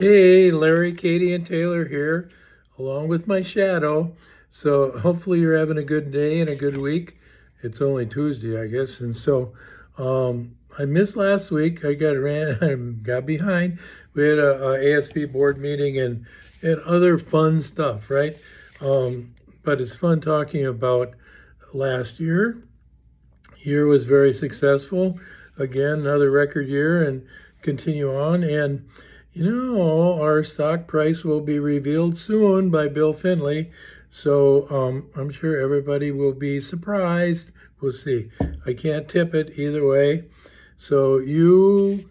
Hey, Larry, Katie, and Taylor here, along with my shadow. So hopefully you're having a good day and a good week. It's only Tuesday, I guess, and so I missed last week. I got behind. We had a ASP board meeting and other fun stuff, right? But it's fun talking about last year. Year was very successful. Again, another record year, and continue on. And our stock price will be revealed soon by Bill Finley. So I'm sure everybody will be surprised. We'll see. I can't tip it either way. So you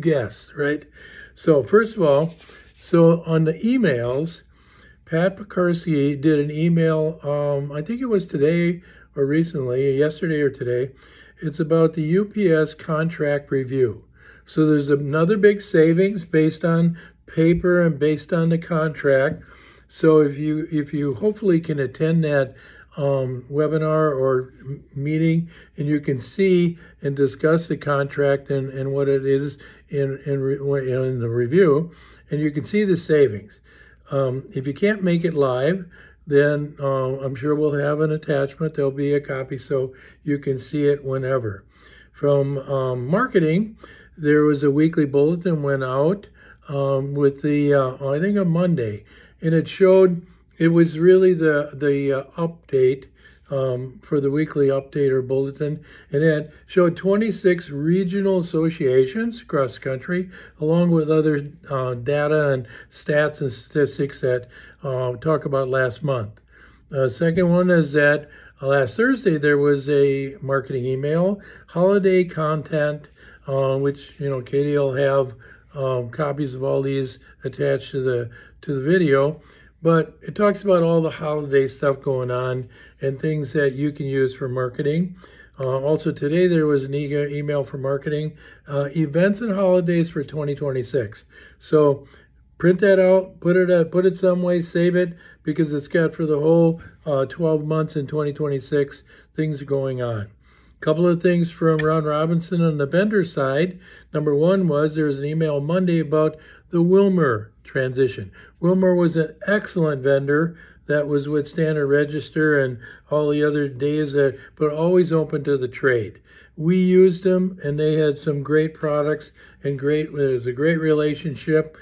guess, right? So first of all, so on the emails, Pat Pekarsky did an email. I think it was today or recently, yesterday or today. It's about the UPS contract review. So there's another big savings based on paper and based on the contract. So if you hopefully can attend that webinar or meeting, and you can see and discuss the contract and what it is in the review, and you can see the savings. If you can't make it live, then I'm sure we'll have an attachment. There'll be a copy so you can see it whenever. From marketing, there was a weekly bulletin went out with the I think a Monday, and it was really the update for the weekly update or bulletin, and it showed 26 regional associations across the country, along with other data and stats and statistics that talk about last month. Second one is that last Thursday there was a marketing email, holiday content, which Katie will have copies of all these attached to the video. But it talks about all the holiday stuff going on and things that you can use for marketing. Also today there was an email for marketing, events and holidays for 2026. So print that out, put it some way, save it, because it's got for the whole 12 months in 2026 things going on. Couple of things from Ron Robinson on the vendor side. Number one was there was an email Monday about the Wilmer transition. Wilmer was an excellent vendor that was with Standard Register and all the other days, but always open to the trade. We used them, and they had some great products and it was a great relationship.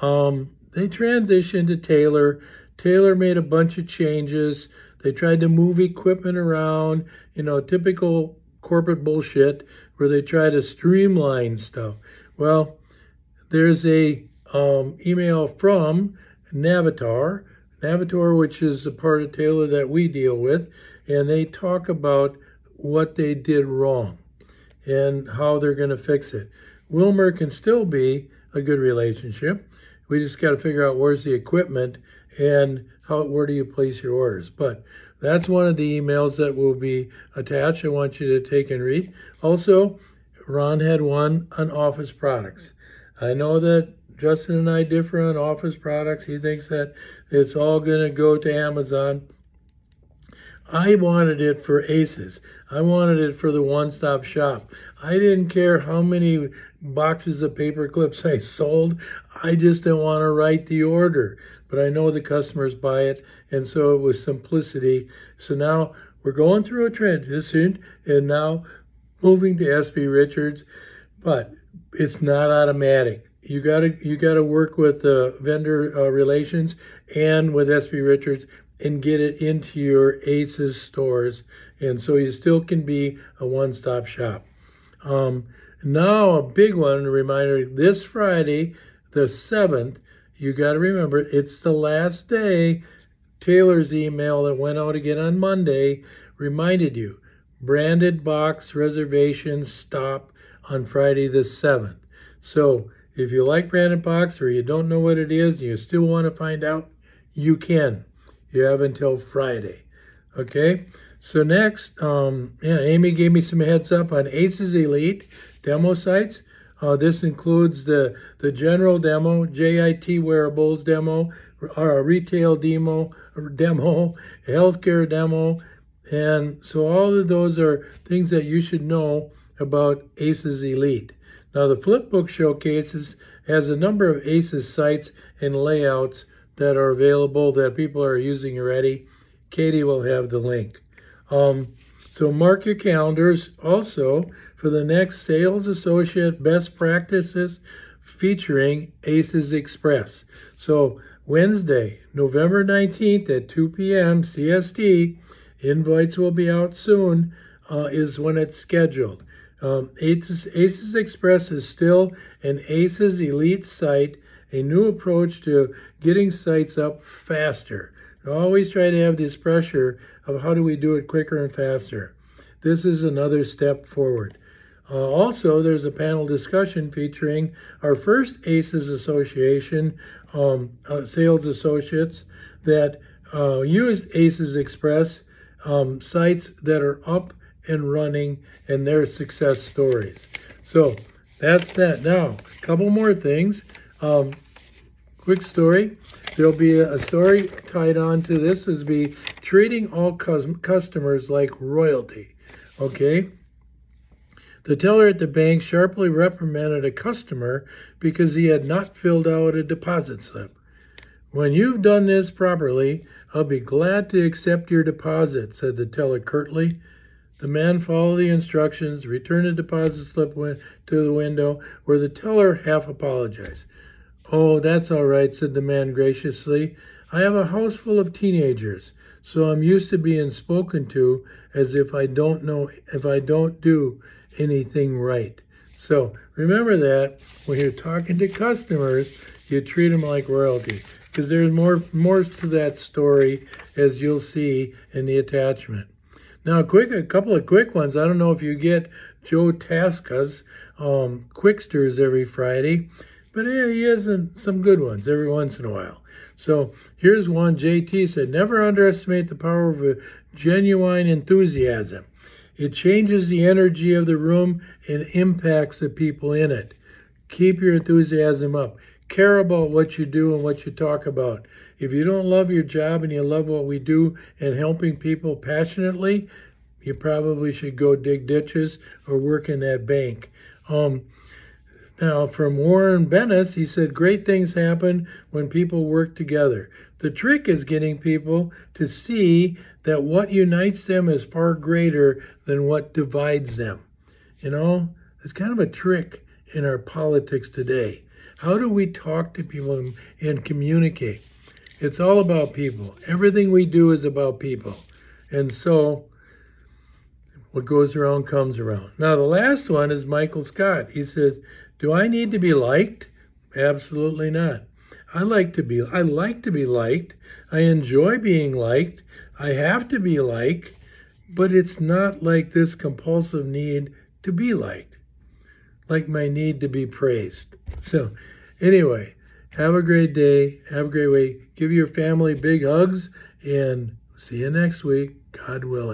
They transitioned to Taylor. Taylor made a bunch of changes. They tried to move equipment around, typical corporate bullshit where they try to streamline stuff. Well, there's a email from Navitar, which is a part of Taylor that we deal with, and they talk about what they did wrong and how they're going to fix it. Wilmer can still be a good relationship. We just got to figure out where's the equipment and where do you place your orders. But that's one of the emails that will be attached. I want you to take and read. Also, Ron had one on office products. I know that Justin and I differ on office products. He thinks that it's all going to go to Amazon. I wanted it for Aces. I wanted it for the one-stop shop. I didn't care how many boxes of paper clips I sold. I just didn't want to write the order. But I know the customers buy it, and so it was simplicity. So now we're going through a transition, and now moving to SB Richards, but it's not automatic. You gotta work with vendor relations and with SB Richards and get it into your ACES stores, and so you still can be a one-stop shop. Now a big one, a reminder, this Friday, the 7th, you got to remember, it's the last day. Taylor's email that went out again on Monday reminded you, branded box reservations stop on Friday the 7th. So if you like branded box or you don't know what it is and you still want to find out, you can. You have until Friday. Okay, so next, Amy gave me some heads up on ACES Elite demo sites. This includes the general demo, JIT wearables demo, retail demo, healthcare demo, and so all of those are things that you should know about ACES Elite. Now the Flipbook showcases has a number of ACES sites and layouts that are available that people are using already. Katie will have the link. So mark your calendars also for the next Sales Associate Best Practices featuring ACES Express. So Wednesday, November 19th at 2 p.m. CST, invites will be out soon, is when it's scheduled. ACES Express is still an ACES Elite site, a new approach to getting sites up faster. I always try to have this pressure of how do we do it quicker and faster. This is another step forward. Also, there's a panel discussion featuring our first ACES Association sales associates that used ACES Express sites that are up and running and their success stories. So that's that. Now, a couple more things. Quick story. There'll be a story tied on to this is be treating all customers like royalty. Okay. The teller at the bank sharply reprimanded a customer because he had not filled out a deposit slip. When you've done this properly, I'll be glad to accept your deposit, said the teller curtly. The man followed the instructions, returned the deposit slip to the window, where the teller half apologized. Oh, that's all right, said the man graciously. I have a house full of teenagers, so I'm used to being spoken to as if I don't do anything right. So remember that when you're talking to customers, you treat them like royalty, because there's more to that story, as you'll see in the attachment. Now, a couple of quick ones. I don't know if you get Joe Tasca's Quicksters every Friday, but he has some good ones every once in a while. So here's one. JT said, never underestimate the power of a genuine enthusiasm. It changes the energy of the room and impacts the people in it. Keep your enthusiasm up. Care about what you do and what you talk about. If you don't love your job and you love what we do and helping people passionately, you probably should go dig ditches or work in that bank. Now, from Warren Bennis, he said, great things happen when people work together. The trick is getting people to see that what unites them is far greater than what divides them. You know, it's kind of a trick in our politics today. How do we talk to people and communicate? It's all about people. Everything we do is about people. And so what goes around comes around. Now, the last one is Michael Scott. He says, do I need to be liked? Absolutely not. I like to be liked. I enjoy being liked. I have to be liked, but it's not like this compulsive need to be liked, like my need to be praised. So anyway, have a great day. Have a great week. Give your family big hugs and see you next week, God willing.